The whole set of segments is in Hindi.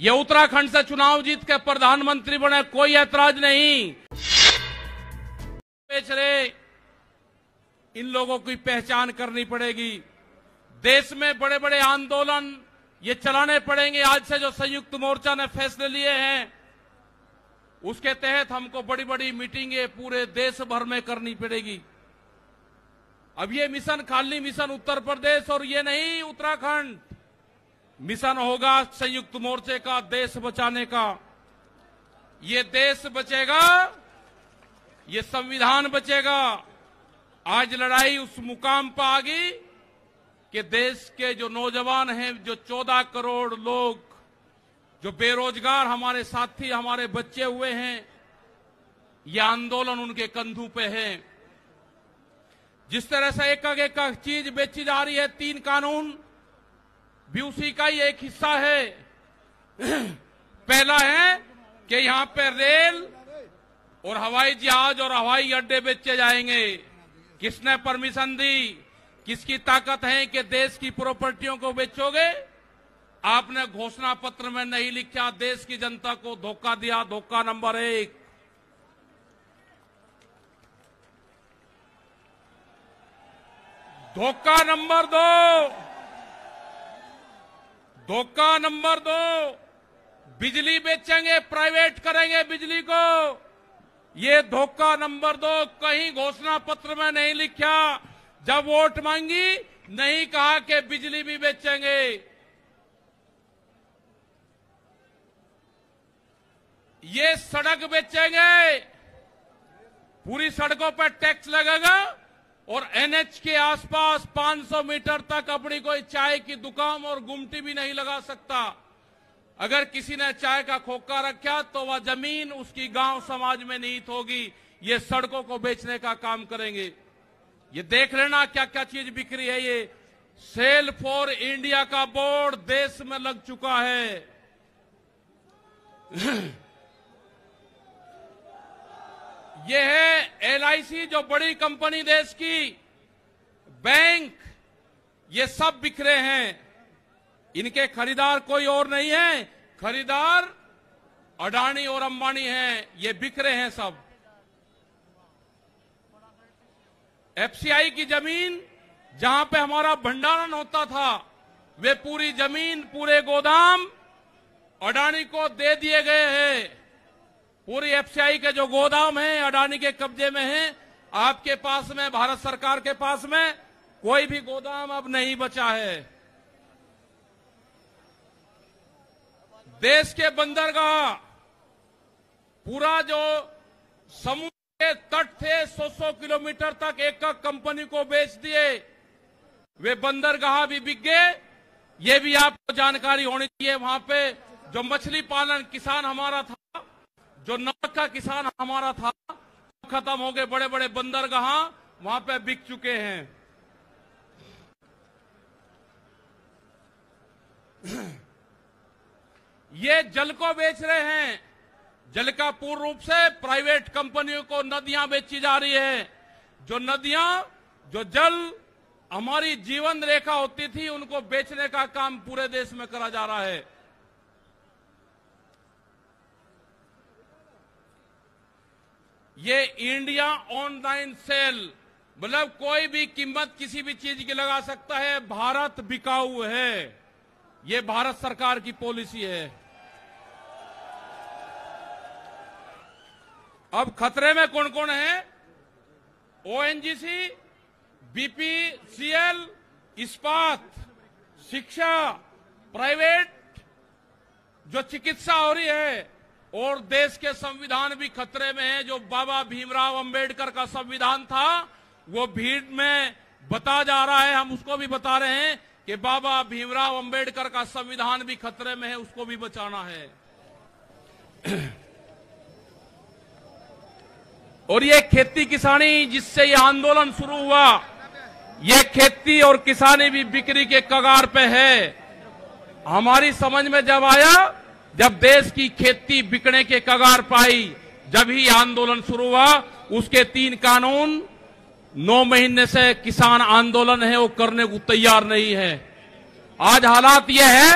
ये उत्तराखंड से चुनाव जीत के प्रधानमंत्री बने, कोई ऐतराज नहीं। बेच रहे, इन लोगों की पहचान करनी पड़ेगी। देश में बड़े बड़े आंदोलन ये चलाने पड़ेंगे। आज से जो संयुक्त मोर्चा ने फैसले लिए हैं, उसके तहत हमको बड़ी बड़ी मीटिंगें पूरे देश भर में करनी पड़ेगी। अब ये मिशन खाली मिशन उत्तर प्रदेश और ये नहीं उत्तराखंड, मिशन होगा संयुक्त मोर्चे का, देश बचाने का। ये देश बचेगा, ये संविधान बचेगा। आज लड़ाई उस मुकाम पर आ गई कि देश के जो नौजवान हैं, जो 14 करोड़ लोग जो बेरोजगार हमारे साथी, हमारे बच्चे हुए हैं, ये आंदोलन उनके कंधों पे है। जिस तरह से एक चीज बेची जा रही है, 3 कानून भी उसी का ही एक हिस्सा है। पहला है कि यहां पे रेल और हवाई जहाज और हवाई अड्डे बेचे जाएंगे। किसने परमिशन दी? किसकी ताकत है कि देश की प्रॉपर्टियों को बेचोगे? आपने घोषणा पत्र में नहीं लिखा, देश की जनता को धोखा दिया। धोखा नंबर 1। धोखा नंबर 2, धोखा नंबर 2, बिजली बेचेंगे, प्राइवेट करेंगे बिजली को। ये धोखा नंबर 2 कहीं घोषणा पत्र में नहीं लिखा। जब वोट मांगी, नहीं कहा कि बिजली भी बेचेंगे। ये सड़क बेचेंगे, पूरी सड़कों पर टैक्स लगेगा और एनएच के आसपास 500 मीटर तक अपनी कोई चाय की दुकान और गुमटी भी नहीं लगा सकता। अगर किसी ने चाय का खोखा रखा तो वह जमीन उसकी गांव समाज में निहित होगी। ये सड़कों को बेचने का काम करेंगे। ये देख लेना क्या क्या चीज बिक्री है। ये सेल फॉर इंडिया का बोर्ड देश में लग चुका है। ये है एलआईसी, जो बड़ी कंपनी देश की, बैंक, ये सब बिखरे हैं। इनके खरीदार कोई और नहीं है, खरीदार अडानी और अंबानी हैं। ये बिखरे हैं सब। एफसीआई की जमीन, जहां पे हमारा भंडारण होता था, वे पूरी जमीन, पूरे गोदाम अडानी को दे दिए गए हैं। पूरी एफसीआई के जो गोदाम हैं अडानी के कब्जे में हैं। आपके पास में, भारत सरकार के पास में कोई भी गोदाम अब नहीं बचा है। देश के बंदरगाह, पूरा जो समुद्र के तट थे 100 किलोमीटर तक एक कंपनी को बेच दिए। वे बंदरगाह भी बिक गए। ये भी आपको जानकारी होनी चाहिए। वहां पे जो मछली पालन किसान हमारा था, जो नमक का किसान हमारा था, खत्म हो गए। बड़े बड़े बंदरगाह वहां पे बिक चुके हैं। ये जल को बेच रहे हैं। जल का पूर्ण रूप से प्राइवेट कंपनियों को नदियां बेची जा रही है। जो नदियां, जो जल हमारी जीवन रेखा होती थी, उनको बेचने का काम पूरे देश में करा जा रहा है। ये इंडिया ऑनलाइन सेल, मतलब कोई भी कीमत किसी भी चीज की लगा सकता है। भारत बिकाऊ है। ये भारत सरकार की पॉलिसी है। अब खतरे में कौन कौन है? ओएनजीसी, बीपीसीएल, इस्पात, शिक्षा, प्राइवेट जो चिकित्सा हो रही है, और देश के संविधान भी खतरे में है। जो बाबा भीमराव अंबेडकर का संविधान था, वो भीड़ में बता जा रहा है। हम उसको भी बता रहे हैं कि बाबा भीमराव अंबेडकर का संविधान भी खतरे में है, उसको भी बचाना है। और ये खेती किसानी जिससे ये आंदोलन शुरू हुआ, ये खेती और किसानी भी बिक्री के कगार पे है। हमारी समझ में जब आया, जब देश की खेती बिकने के कगार पाई, जब ही आंदोलन शुरू हुआ। उसके 3 कानून 9 महीने से किसान आंदोलन है, वो करने को तैयार नहीं है। आज हालात यह है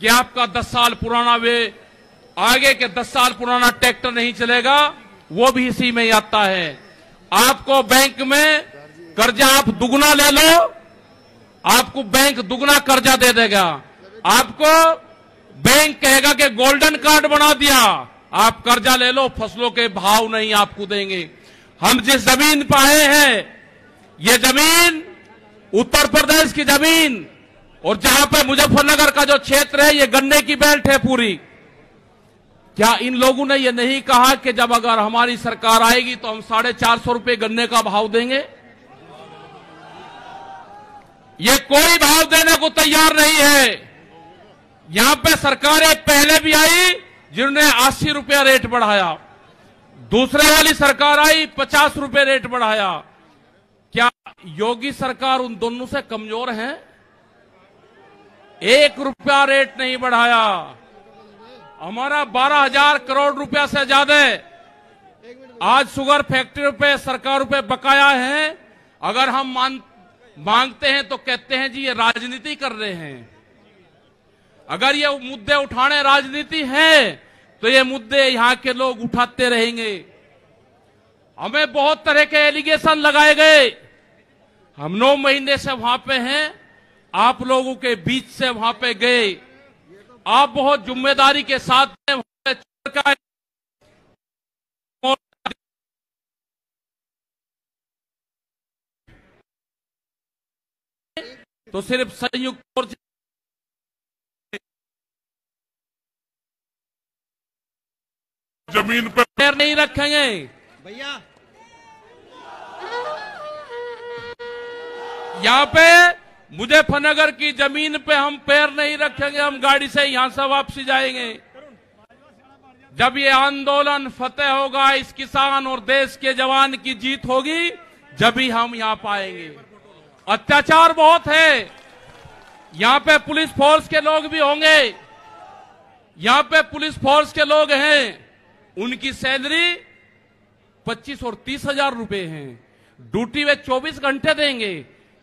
कि आपका 10 साल पुराना आगे के 10 साल पुराना ट्रैक्टर नहीं चलेगा, वो भी इसी में ही आता है। आपको बैंक में कर्जा आप दुगना ले लो, आपको बैंक दुगना कर्जा दे देगा। आपको बैंक कहेगा कि गोल्डन कार्ड बना दिया, आप कर्जा ले लो, फसलों के भाव नहीं आपको देंगे। हम जिस जमीन पर आए हैं, ये जमीन उत्तर प्रदेश की जमीन, और जहां पे मुजफ्फरनगर का जो क्षेत्र है, ये गन्ने की बेल्ट है पूरी। क्या इन लोगों ने ये नहीं कहा कि जब अगर हमारी सरकार आएगी तो हम 450 रुपए गन्ने का भाव देंगे? ये कोई भाव देने को तैयार नहीं है। यहां पे सरकारें पहले भी आई जिन्होंने 80 रुपया रेट बढ़ाया, दूसरे वाली सरकार आई 50 रुपए रेट बढ़ाया। क्या योगी सरकार उन दोनों से कमजोर है? 1 रुपया रेट नहीं बढ़ाया। हमारा 12,000 करोड़ रुपया से ज्यादा आज शुगर फैक्ट्री पे सरकार पे बकाया है। अगर हम मांगते हैं तो कहते हैं जी ये राजनीति कर रहे हैं। अगर ये मुद्दे उठाने राजनीति है तो ये मुद्दे यहां के लोग उठाते रहेंगे। हमें बहुत तरह के एलिगेशन लगाए गए। हम 9 महीने से वहां पे हैं, आप लोगों के बीच से वहां पे गए। आप बहुत जिम्मेदारी के साथ तो सिर्फ संयुक्त मोर्चा जमीन पर पैर नहीं रखेंगे भैया। यहाँ पे मुजफ्फरनगर की जमीन पे हम पैर नहीं रखेंगे। हम गाड़ी से यहां से वापसी जाएंगे। जब ये आंदोलन फतेह होगा, इस किसान और देश के जवान की जीत होगी, जब ही हम यहां पाएंगे। अत्याचार बहुत है। यहां पे पुलिस फोर्स के लोग भी होंगे। यहां पे पुलिस फोर्स के लोग हैं, उनकी सैलरी 25 और 30 हजार रुपए है। ड्यूटी वे 24 घंटे देंगे।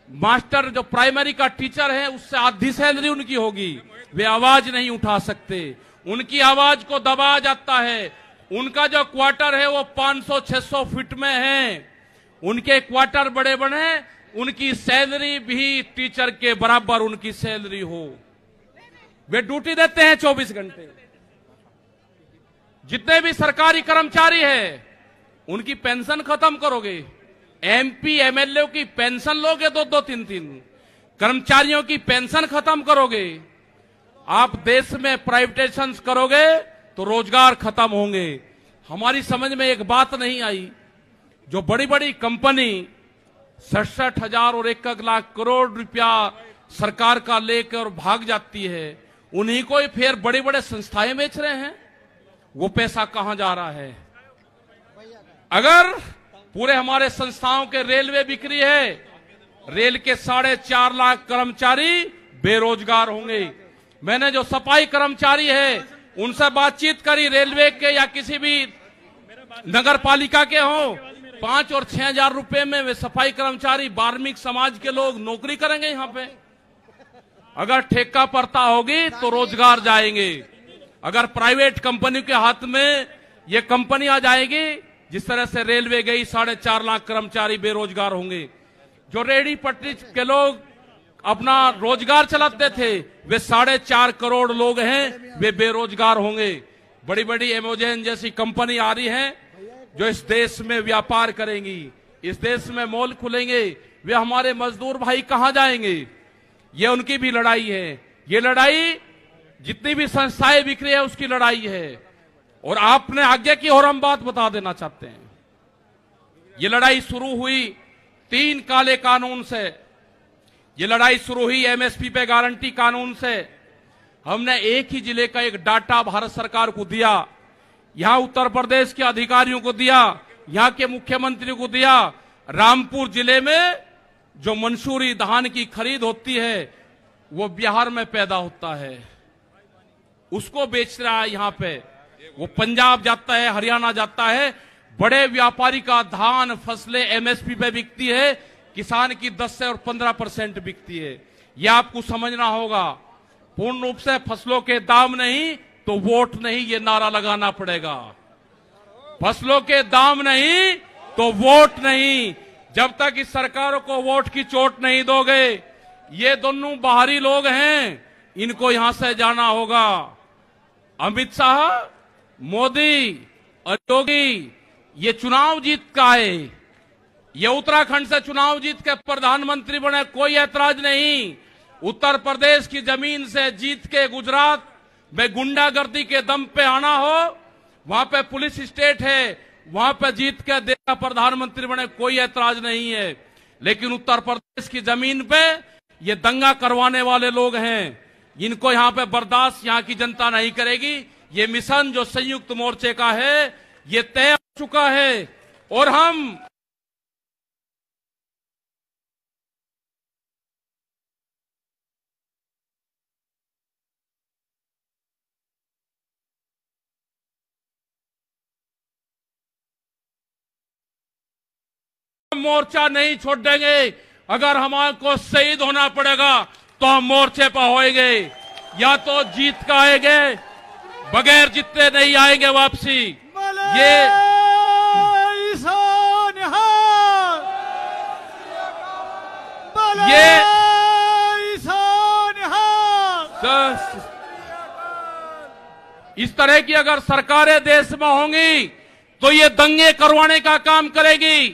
मास्टर जो प्राइमरी का टीचर है, उससे आधी सैलरी उनकी होगी। वे आवाज नहीं उठा सकते, उनकी आवाज को दबाया जाता है। उनका जो क्वार्टर है वो 500-600 फीट में है। उनके क्वार्टर बड़े बड़े, उनकी सैलरी भी टीचर के बराबर उनकी सैलरी हो। वे ड्यूटी देते हैं 24 घंटे। जितने भी सरकारी कर्मचारी है, उनकी पेंशन खत्म करोगे। एमपी एमएलए की पेंशन लोगे 2-2, 3-3। कर्मचारियों की पेंशन खत्म करोगे। आप देश में प्राइवेटाइजेशन करोगे तो रोजगार खत्म होंगे। हमारी समझ में एक बात नहीं आई, जो बड़ी बड़ी कंपनी 67,000 और 1 लाख करोड़ रुपया सरकार का लेकर भाग जाती है, उन्हीं को ही फिर बड़े बड़े संस्थाएं बेच रहे हैं। वो पैसा कहां जा रहा है? अगर पूरे हमारे संस्थाओं के रेलवे बिक्री है, रेल के 4.5 लाख कर्मचारी बेरोजगार होंगे। मैंने जो सफाई कर्मचारी है उनसे बातचीत करी, रेलवे के या किसी भी नगर पालिका के हों, 5 और 6 हजार रुपए में वे सफाई कर्मचारी वाल्मीकि समाज के लोग नौकरी करेंगे। यहां पे अगर ठेका पड़ता होगी तो रोजगार जाएंगे। अगर प्राइवेट कंपनी के हाथ में ये कंपनी आ जाएगी, जिस तरह से रेलवे गई, 4.5 लाख कर्मचारी बेरोजगार होंगे। जो रेहड़ी पटरी के लोग अपना रोजगार चलाते थे, वे 4.5 करोड़ लोग हैं, वे बेरोजगार होंगे। बड़ी बड़ी अमेज़न जैसी कंपनी आ रही है जो इस देश में व्यापार करेंगी, इस देश में मॉल खुलेंगे। वे हमारे मजदूर भाई कहां जाएंगे? ये उनकी भी लड़ाई है। ये लड़ाई जितनी भी संस्थाएं बिक रही है उसकी लड़ाई है। और आपने आगे की और हम बात बता देना चाहते हैं। ये लड़ाई शुरू हुई 3 काले कानून से। ये लड़ाई शुरू हुई एमएसपी पे गारंटी कानून से। हमने एक ही जिले का एक डाटा भारत सरकार को दिया, यहां उत्तर प्रदेश के अधिकारियों को दिया, यहां के मुख्यमंत्री को दिया। रामपुर जिले में जो मंसूरी धान की खरीद होती है वो बिहार में पैदा होता है, उसको बेच रहा है यहां पे। वो पंजाब जाता है, हरियाणा जाता है। बड़े व्यापारी का धान फसलें एमएसपी पे बिकती है, किसान की 10 से और 15% बिकती है। यह आपको समझना होगा। पूर्ण रूप से फसलों के दाम नहीं तो वोट नहीं, ये नारा लगाना पड़ेगा। फसलों के दाम नहीं तो वोट नहीं। जब तक इस सरकारों को वोट की चोट नहीं दोगे, ये दोनों बाहरी लोग हैं, इनको यहां से जाना होगा। अमित शाह, मोदी और योगी ये चुनाव जीत का है, ये उत्तराखंड से चुनाव जीत के प्रधानमंत्री बने, कोई ऐतराज नहीं। उत्तर प्रदेश की जमीन से जीत के गुजरात में गुंडागर्दी के दम पे आना हो, वहां पे पुलिस स्टेट है, वहां पे जीत के देश का प्रधानमंत्री बने, कोई ऐतराज नहीं है। लेकिन उत्तर प्रदेश की जमीन पे ये दंगा करवाने वाले लोग हैं, इनको यहां पे बर्दाश्त यहां की जनता नहीं करेगी। ये मिशन जो संयुक्त मोर्चे का है, ये तय हो चुका है और हम मोर्चा नहीं छोड़ देंगे। अगर हमारे को शहीद होना पड़ेगा तो हम मोर्चे पर होएंगे, या तो जीत का आएंगे, बगैर जीते नहीं आएंगे वापसी। ये इस तरह की अगर सरकारें देश में होंगी तो ये दंगे करवाने का काम करेगी।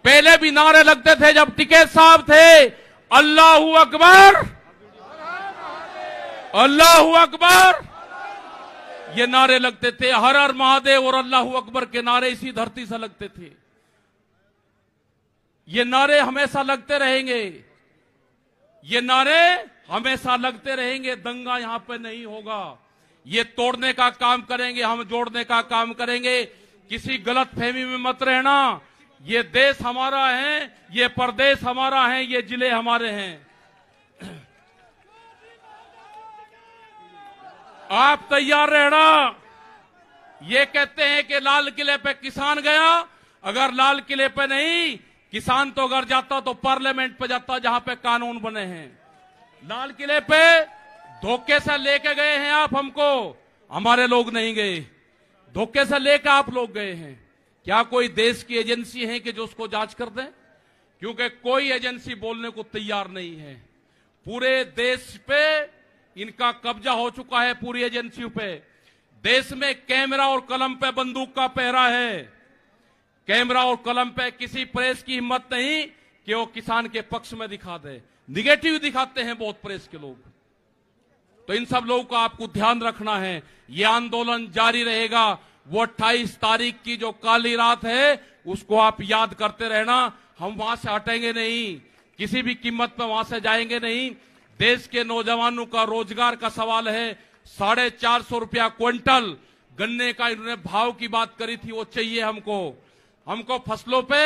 पहले भी नारे लगते थे जब टिकैत साहब थे, अल्लाहू अकबर, अल्लाहू अकबर, ये नारे लगते थे। हर हर महादेव और अल्लाहू अकबर के नारे इसी धरती से लगते थे। ये नारे हमेशा लगते रहेंगे, ये नारे हमेशा लगते रहेंगे। दंगा यहां पे नहीं होगा। ये तोड़ने का काम करेंगे, हम जोड़ने का काम करेंगे। किसी गलत फहमी में मत रहना। ये देश हमारा है, ये प्रदेश हमारा है, ये जिले हमारे हैं। आप तैयार रहना। ये कहते हैं कि लाल किले पे किसान गया, अगर लाल किले पे नहीं, किसान तो अगर जाता तो पार्लियामेंट पे जाता जहां पे कानून बने हैं। लाल किले पे धोखे से लेके गए हैं आप हमको, हमारे लोग नहीं गए। धोखे से लेकर आप लोग गए हैं। क्या कोई देश की एजेंसी है कि जो उसको जांच कर दे? क्योंकि कोई एजेंसी बोलने को तैयार नहीं है। पूरे देश पे इनका कब्जा हो चुका है, पूरी एजेंसियों पे। देश में कैमरा और कलम पे बंदूक का पहरा है। कैमरा और कलम पे किसी प्रेस की हिम्मत नहीं कि वो किसान के पक्ष में दिखा दे। निगेटिव दिखाते हैं बहुत प्रेस के लोग। तो इन सब लोगों का आपको ध्यान रखना है। ये आंदोलन जारी रहेगा। वो 28 तारीख की जो काली रात है उसको आप याद करते रहना। हम वहां से हटेंगे नहीं, किसी भी कीमत पर वहां से जाएंगे नहीं। देश के नौजवानों का रोजगार का सवाल है। 450 रुपया क्विंटल गन्ने का इन्होंने भाव की बात करी थी, वो चाहिए हमको। हमको फसलों पे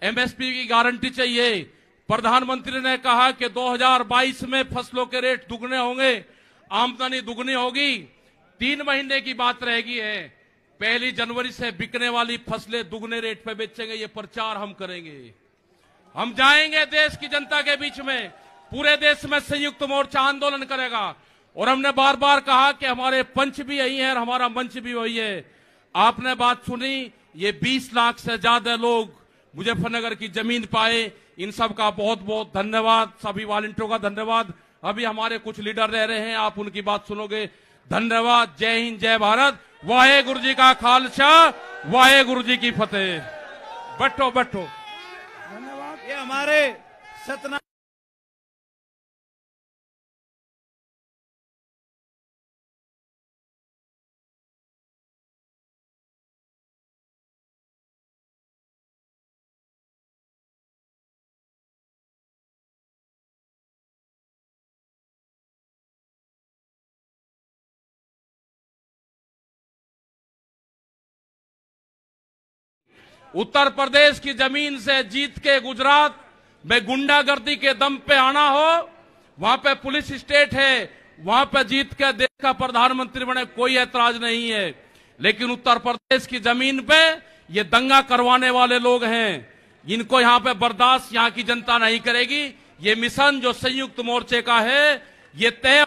एमएसपी की गारंटी चाहिए। प्रधानमंत्री ने कहा कि 2022 में फसलों के रेट दुगने होंगे, आमदनी दुगनी होगी। 3 महीने की बात रहेगी है। 1 जनवरी से बिकने वाली फसलें दुगने रेट पे बेचेंगे। ये प्रचार हम करेंगे। हम जाएंगे देश की जनता के बीच में। पूरे देश में संयुक्त मोर्चा आंदोलन करेगा। और हमने बार बार कहा कि हमारे पंच भी यही है और हमारा मंच भी वही है। आपने बात सुनी, ये 20 लाख से ज्यादा लोग मुजफ्फरनगर की जमीन पाए। इन सब का बहुत बहुत धन्यवाद। सभी वॉलंटियरों का धन्यवाद। अभी हमारे कुछ लीडर रह रहे हैं, आप उनकी बात सुनोगे। धन्यवाद। जय हिंद, जय भारत। वाहेगुरु जी का खालसा, वाहेगुरु जी की फतेह। बैठो बैठो। धन्यवाद। ये हमारे सतना उत्तर प्रदेश की जमीन से जीत के गुजरात में गुंडागर्दी के दम पे आना हो, वहां पे पुलिस स्टेट है, वहां पे जीत के देश का प्रधानमंत्री बने, कोई ऐतराज नहीं है। लेकिन उत्तर प्रदेश की जमीन पे ये दंगा करवाने वाले लोग हैं, इनको यहां पे बर्दाश्त यहां की जनता नहीं करेगी। ये मिशन जो संयुक्त मोर्चे का है, ये तय